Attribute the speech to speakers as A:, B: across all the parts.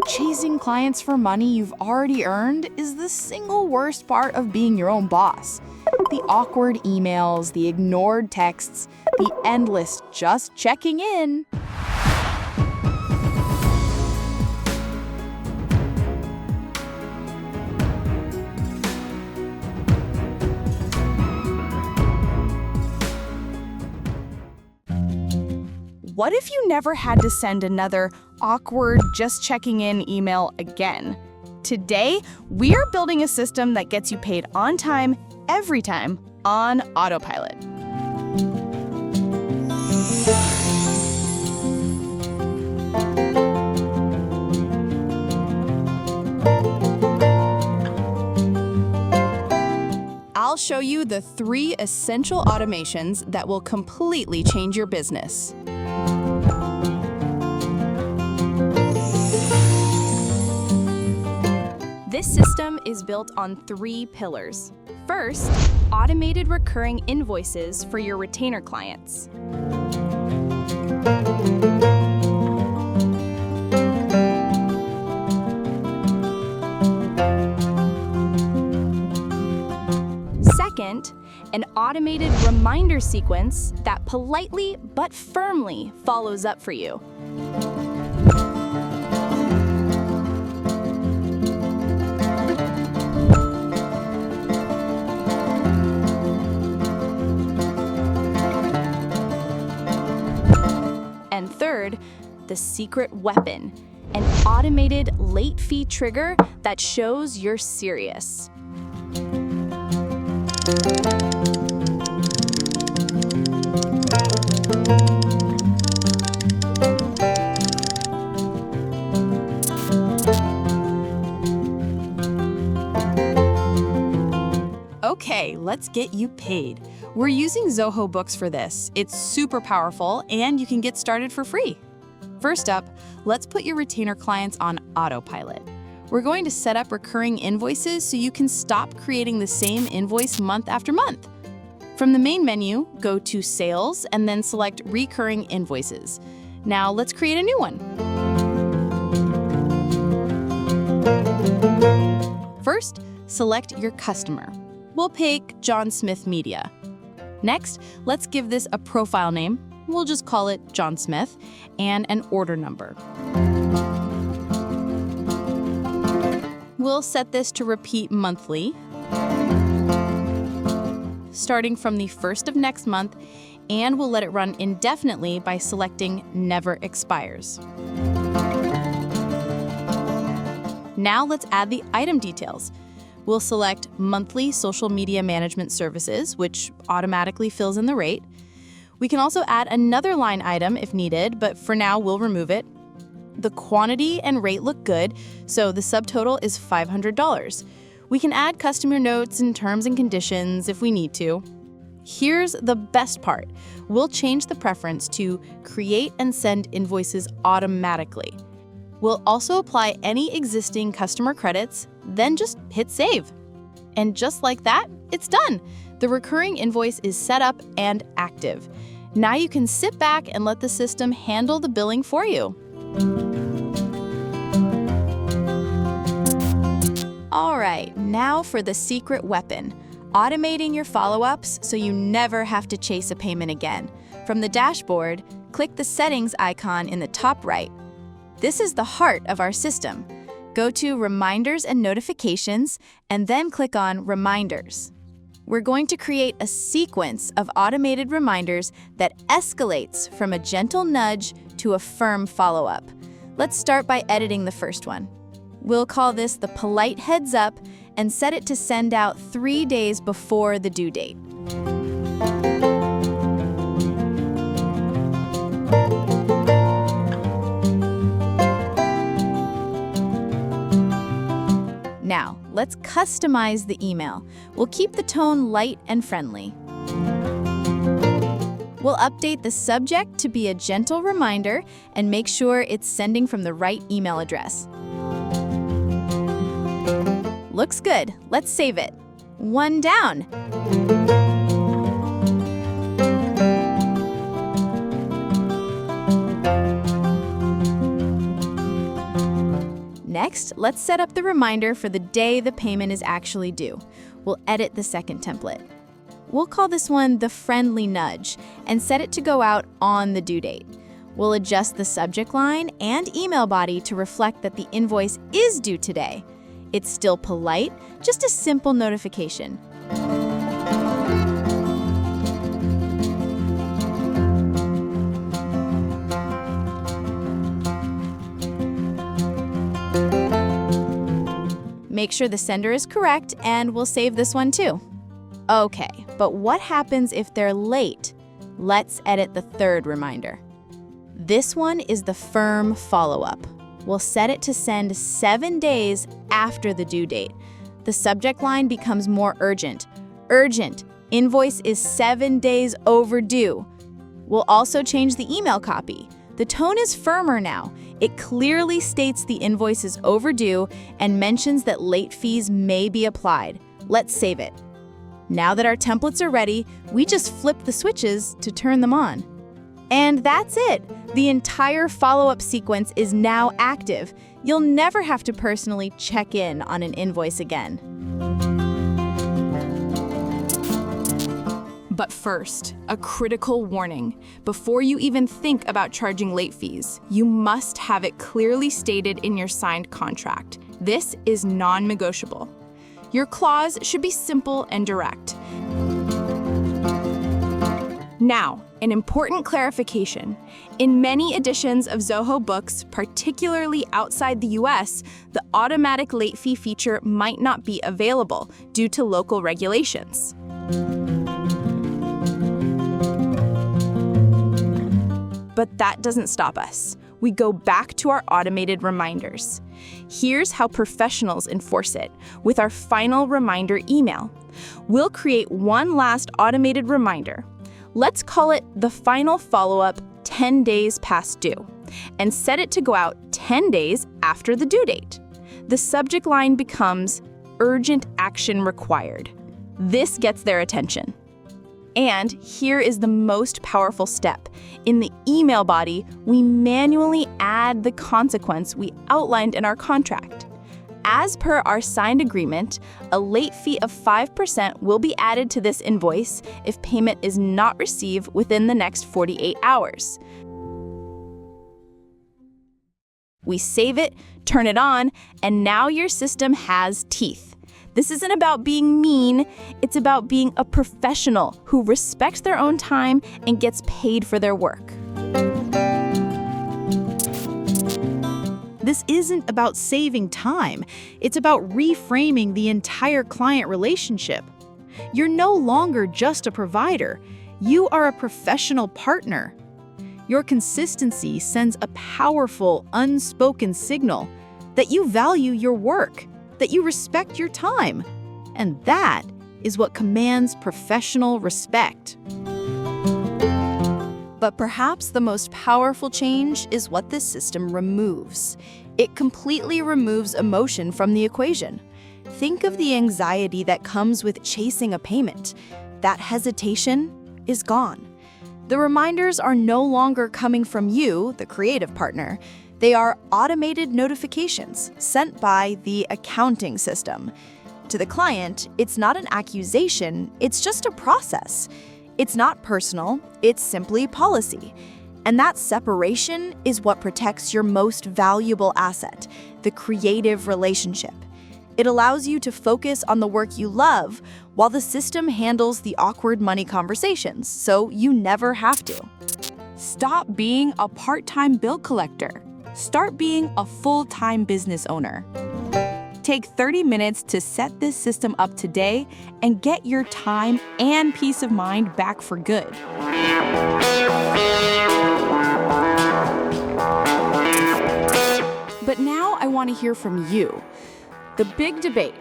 A: Chasing clients for money you've already earned is the single worst part of being your own boss. The awkward emails, the ignored texts, the endless just checking in. What if you never had to send another awkward, just checking in email again? Today, we are building a system that gets you paid on time, every time, on autopilot. I'll show you the 3 essential automations that will completely change your business. This system is built on 3 pillars. First, automated recurring invoices for your retainer clients. Second, an automated reminder sequence that politely but firmly follows up for you. And third, the secret weapon, an automated late fee trigger that shows you're serious. Okay, let's get you paid. We're using zohobooks for this. It's super powerful, and you can get started for free. First up, let's put your retainer clients on autopilot. We're going to set up recurring invoices so you can stop creating the same invoice month after month. From the main menu, go to Sales and then select Recurring Invoices. Now let's create a new one. First, select your customer. We'll pick John Smith Media. Next, let's give this a profile name. We'll just call it John Smith, and an order number. We'll set this to repeat monthly, starting from the 1st of next month, and we'll let it run indefinitely by selecting Never Expires. Now let's add the item details. We'll select Monthly Social Media Management Services, which automatically fills in the rate. We can also add another line item if needed, but for now we'll remove it. The quantity and rate look good, so the subtotal is $500. We can add customer notes and terms and conditions if we need to. Here's the best part. We'll change the preference to Create and Send Invoices Automatically. We'll also apply any existing customer credits, then just hit Save. And just like that, it's done. The recurring invoice is set up and active. Now you can sit back and let the system handle the billing for you. All right, now for the secret weapon, automating your follow-ups so you never have to chase a payment again. From the dashboard, click the settings icon in the top right. This is the heart of our system. Go to Reminders and Notifications, and then click on Reminders. We're going to create a sequence of automated reminders that escalates from a gentle nudge to a firm follow-up. Let's start by editing the first one. We'll call this the polite heads up and set it to send out 3 days before the due date. Now, let's customize the email. We'll keep the tone light and friendly. We'll update the subject to be a gentle reminder and make sure it's sending from the right email address. Looks good. Let's save it. 1 down. Next, let's set up the reminder for the day the payment is actually due. We'll edit the second template. We'll call this one the friendly nudge and set it to go out on the due date. We'll adjust the subject line and email body to reflect that the invoice is due today. It's still polite, just a simple notification. Make sure the sender is correct, and we'll save this one too. Okay, but what happens if they're late? Let's edit the third reminder. This one is the firm follow-up. We'll set it to send 7 days after the due date. The subject line becomes more urgent. Urgent. Invoice is 7 days overdue. We'll also change the email copy. The tone is firmer now. It clearly states the invoice is overdue and mentions that late fees may be applied. Let's save it. Now that our templates are ready, we just flip the switches to turn them on. And that's it. The entire follow-up sequence is now active. You'll never have to personally check in on an invoice again. But first, a critical warning. Before you even think about charging late fees, you must have it clearly stated in your signed contract. This is non-negotiable. Your clause should be simple and direct. Now, an important clarification. In many editions of Zoho books, particularly outside the US, the automatic late fee feature might not be available due to local regulations. But that doesn't stop us. We go back to our automated reminders. Here's how professionals enforce it with our final reminder email. We'll create one last automated reminder. Let's call it the final follow-up 10 days past due, and set it to go out 10 days after the due date. The subject line becomes urgent action required. This gets their attention. And here is the most powerful step. In the email body, we manually add the consequence we outlined in our contract. As per our signed agreement, a late fee of 5% will be added to this invoice if payment is not received within the next 48 hours. We save it, turn it on, and now your system has teeth. This isn't about being mean, it's about being a professional who respects their own time and gets paid for their work.
B: This isn't about saving time, it's about reframing the entire client relationship. You're no longer just a provider, you are a professional partner. Your consistency sends a powerful, unspoken signal that you value your work, that you respect your time. And that is what commands professional respect.
A: But perhaps the most powerful change is what this system removes. It completely removes emotion from the equation. Think of the anxiety that comes with chasing a payment. That hesitation is gone. The reminders are no longer coming from you, the creative partner. They are automated notifications sent by the accounting system. To the client, it's not an accusation, it's just a process. It's not personal, it's simply policy. And that separation is what protects your most valuable asset, the creative relationship. It allows you to focus on the work you love while the system handles the awkward money conversations, so you never have to.
C: Stop being a part-time bill collector. Start being a full-time business owner. Take 30 minutes to set this system up today and get your time and peace of mind back for good. But now I want to hear from you. The big debate.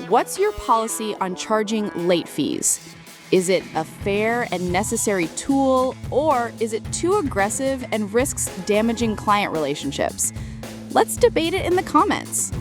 C: What's your policy on charging late fees? Is it a fair and necessary tool, or is it too aggressive and risks damaging client relationships? Let's debate it in the comments.